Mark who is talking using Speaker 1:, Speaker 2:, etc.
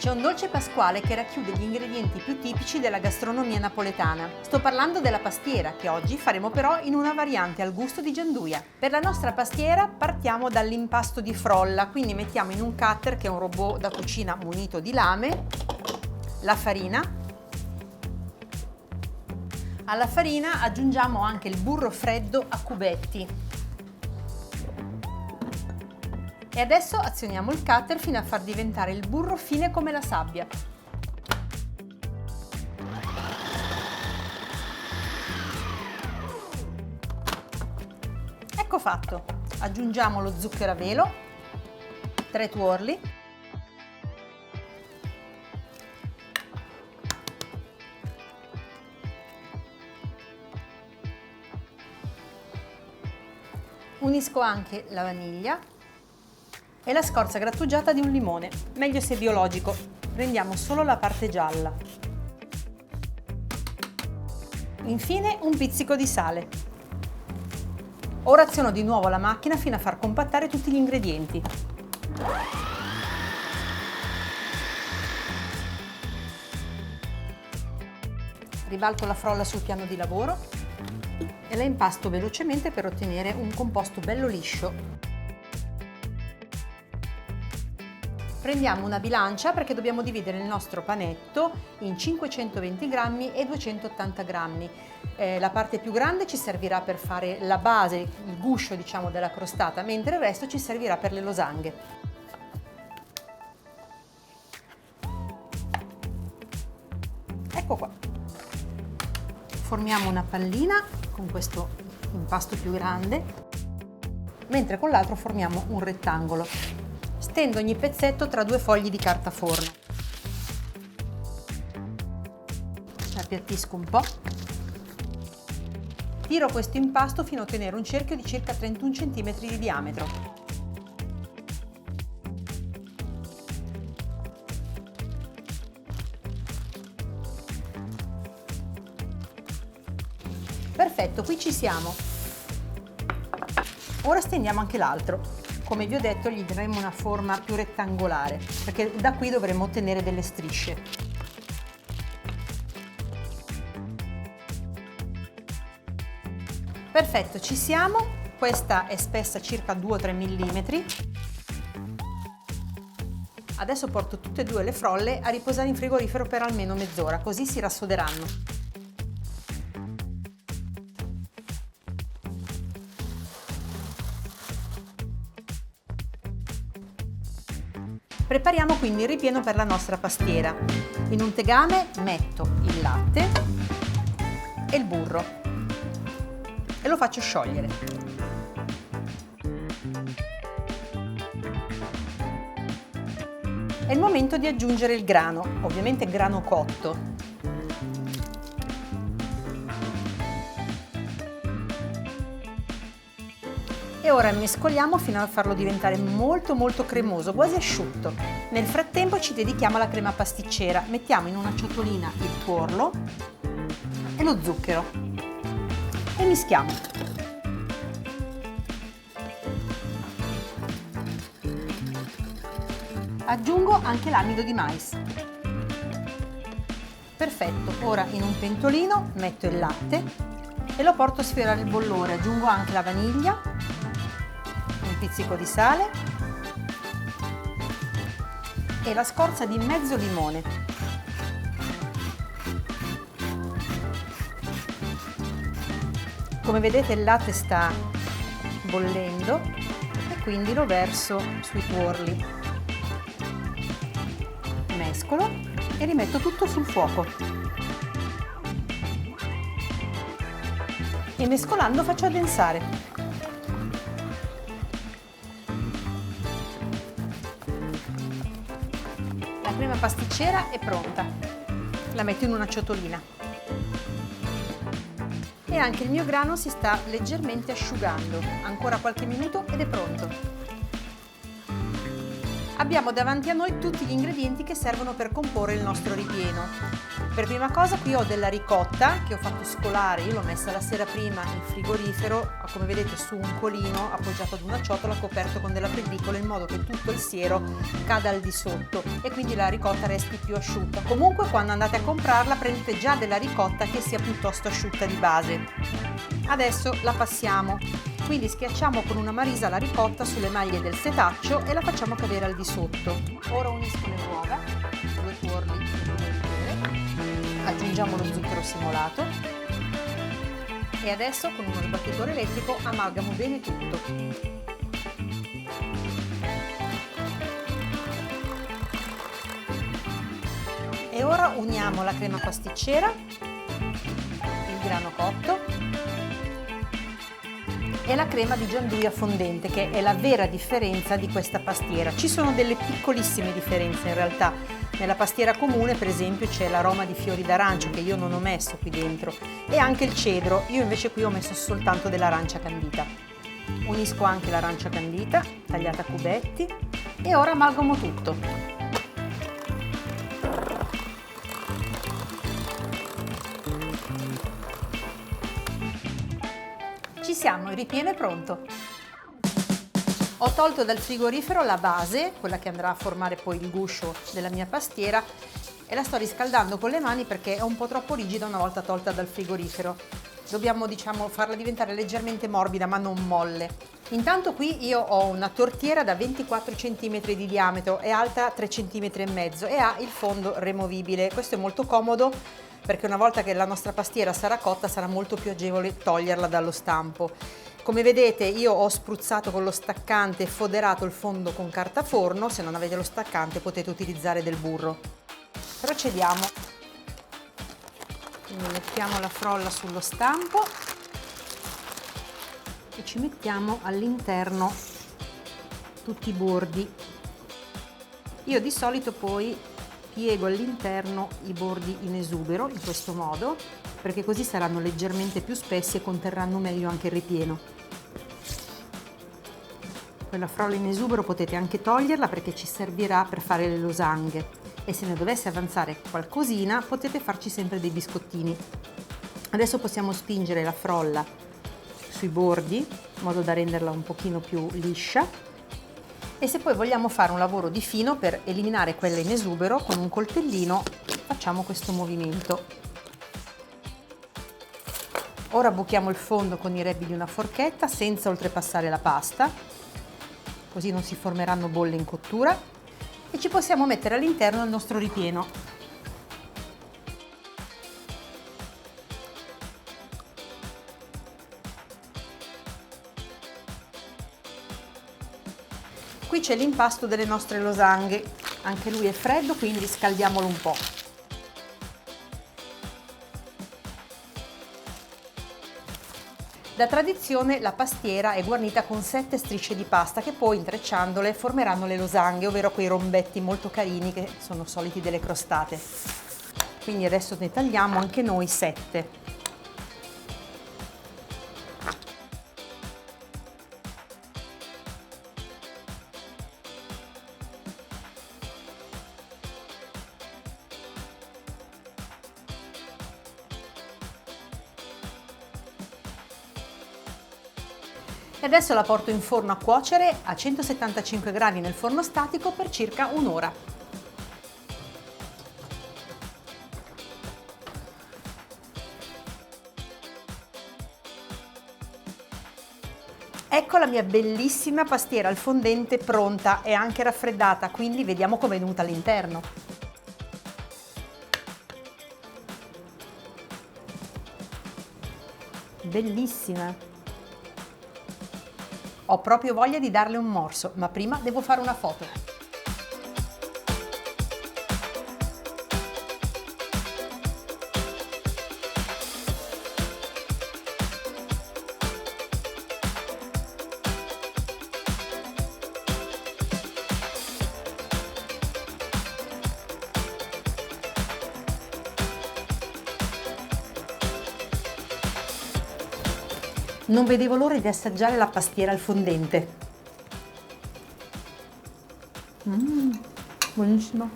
Speaker 1: C'è un dolce pasquale che racchiude gli ingredienti più tipici della gastronomia napoletana. Sto parlando della pastiera, che oggi faremo però in una variante al gusto di Gianduia. Per la nostra pastiera partiamo dall'impasto di frolla, quindi mettiamo in un cutter, che è un robot da cucina munito di lame, la farina. Alla farina aggiungiamo anche il burro freddo a cubetti. E adesso azioniamo il cutter fino a far diventare il burro fine come la sabbia. Ecco fatto. Aggiungiamo lo zucchero a velo, 3 tuorli, unisco anche la vaniglia e la scorza grattugiata di un limone, meglio se biologico, prendiamo solo la parte gialla. Infine un pizzico di sale. Ora aziono di nuovo la macchina fino a far compattare tutti gli ingredienti. Ribalto la frolla sul piano di lavoro e la impasto velocemente per ottenere un composto bello liscio. Prendiamo una bilancia perché dobbiamo dividere il nostro panetto in 520 grammi e 280 grammi. La parte più grande ci servirà per fare la base, il guscio diciamo della crostata, mentre il resto ci servirà per le losanghe. Ecco qua. Formiamo una pallina con questo impasto più grande, mentre con l'altro formiamo un rettangolo. Stendo ogni pezzetto tra 2 fogli di carta forno. Appiattisco un po'. Tiro questo impasto fino a ottenere un cerchio di circa 31 cm di diametro. Perfetto, qui ci siamo. Ora stendiamo anche l'altro. Come vi ho detto, gli daremo una forma più rettangolare, perché da qui dovremo ottenere delle strisce. Perfetto, ci siamo. Questa è spessa circa 2-3 mm. Adesso porto tutte e due le frolle a riposare in frigorifero per almeno mezz'ora, così si rassoderanno. Prepariamo quindi il ripieno per la nostra pastiera. In un tegame metto il latte e il burro e lo faccio sciogliere. È il momento di aggiungere il grano, ovviamente grano cotto. E ora mescoliamo fino a farlo diventare molto cremoso, quasi asciutto. Nel frattempo ci dedichiamo alla crema pasticcera. Mettiamo in una ciotolina il tuorlo e lo zucchero e mischiamo. Aggiungo anche l'amido di mais. Perfetto, ora in un pentolino metto il latte e lo porto a sfiorare il bollore. Aggiungo anche la vaniglia, un pizzico di sale e la scorza di mezzo limone. Come vedete il latte sta bollendo e quindi lo verso sui tuorli. Mescolo e rimetto tutto sul fuoco. E mescolando faccio addensare. La crema pasticcera è pronta. La metto in una ciotolina. E anche il mio grano si sta leggermente asciugando. Ancora qualche minuto ed è pronto. Abbiamo davanti a noi tutti gli ingredienti che servono per comporre il nostro ripieno. Per prima cosa qui ho della ricotta che ho fatto scolare, io l'ho messa la sera prima in frigorifero, come vedete su un colino appoggiato ad una ciotola coperto con della pellicola in modo che tutto il siero cada al di sotto e quindi la ricotta resti più asciutta. Comunque quando andate a comprarla prendete già della ricotta che sia piuttosto asciutta di base. Adesso la passiamo. Quindi schiacciamo con una marisa la ricotta sulle maglie del setaccio e la facciamo cadere al di sotto. Ora unisco le uova, 2 tuorli di pepe, aggiungiamo lo zucchero semolato e adesso con uno sbattitore elettrico amalgamo bene tutto. E ora uniamo la crema pasticcera, il grano cotto e la crema di gianduia fondente, che è la vera differenza di questa pastiera. Ci sono delle piccolissime differenze in realtà. Nella pastiera comune per esempio c'è l'aroma di fiori d'arancio che io non ho messo qui dentro e anche il cedro, io invece qui ho messo soltanto dell'arancia candita. Unisco anche l'arancia candita tagliata a cubetti e ora amalgamo tutto. Ci siamo, il ripieno è pronto. Ho tolto dal frigorifero la base, quella che andrà a formare poi il guscio della mia pastiera, e la sto riscaldando con le mani perché è un po' troppo rigida una volta tolta dal frigorifero. Dobbiamo, farla diventare leggermente morbida ma non molle. Intanto qui io ho una tortiera da 24 cm di diametro, è alta 3,5 cm e ha il fondo removibile. Questo è molto comodo perché una volta che la nostra pastiera sarà cotta sarà molto più agevole toglierla dallo stampo. Come vedete io ho spruzzato con lo staccante e foderato il fondo con carta forno, se non avete lo staccante potete utilizzare del burro. Procediamo. Quindi mettiamo la frolla sullo stampo e ci mettiamo all'interno tutti i bordi. Io di solito poi piego all'interno i bordi in esubero in questo modo perché così saranno leggermente più spessi e conterranno meglio anche il ripieno. Quella frolla in esubero potete anche toglierla perché ci servirà per fare le losanghe e se ne dovesse avanzare qualcosina potete farci sempre dei biscottini. Adesso possiamo spingere la frolla sui bordi in modo da renderla un pochino più liscia. E se poi vogliamo fare un lavoro di fino per eliminare quella in esubero, con un coltellino facciamo questo movimento. Ora buchiamo il fondo con i rebbi di una forchetta senza oltrepassare la pasta, così non si formeranno bolle in cottura e ci possiamo mettere all'interno il nostro ripieno. Qui c'è l'impasto delle nostre losanghe, anche lui è freddo quindi scaldiamolo un po'. Da tradizione la pastiera è guarnita con 7 strisce di pasta che poi intrecciandole formeranno le losanghe, ovvero quei rombetti molto carini che sono soliti delle crostate. Quindi adesso ne tagliamo anche noi 7. E adesso la porto in forno a cuocere a 175 gradi nel forno statico per circa un'ora. Ecco la mia bellissima pastiera al fondente pronta e anche raffreddata, quindi vediamo com'è venuta all'interno. Bellissima! Ho proprio voglia di darle un morso, ma prima devo fare una foto. Non vedevo l'ora di assaggiare la pastiera al fondente. Buonissimo.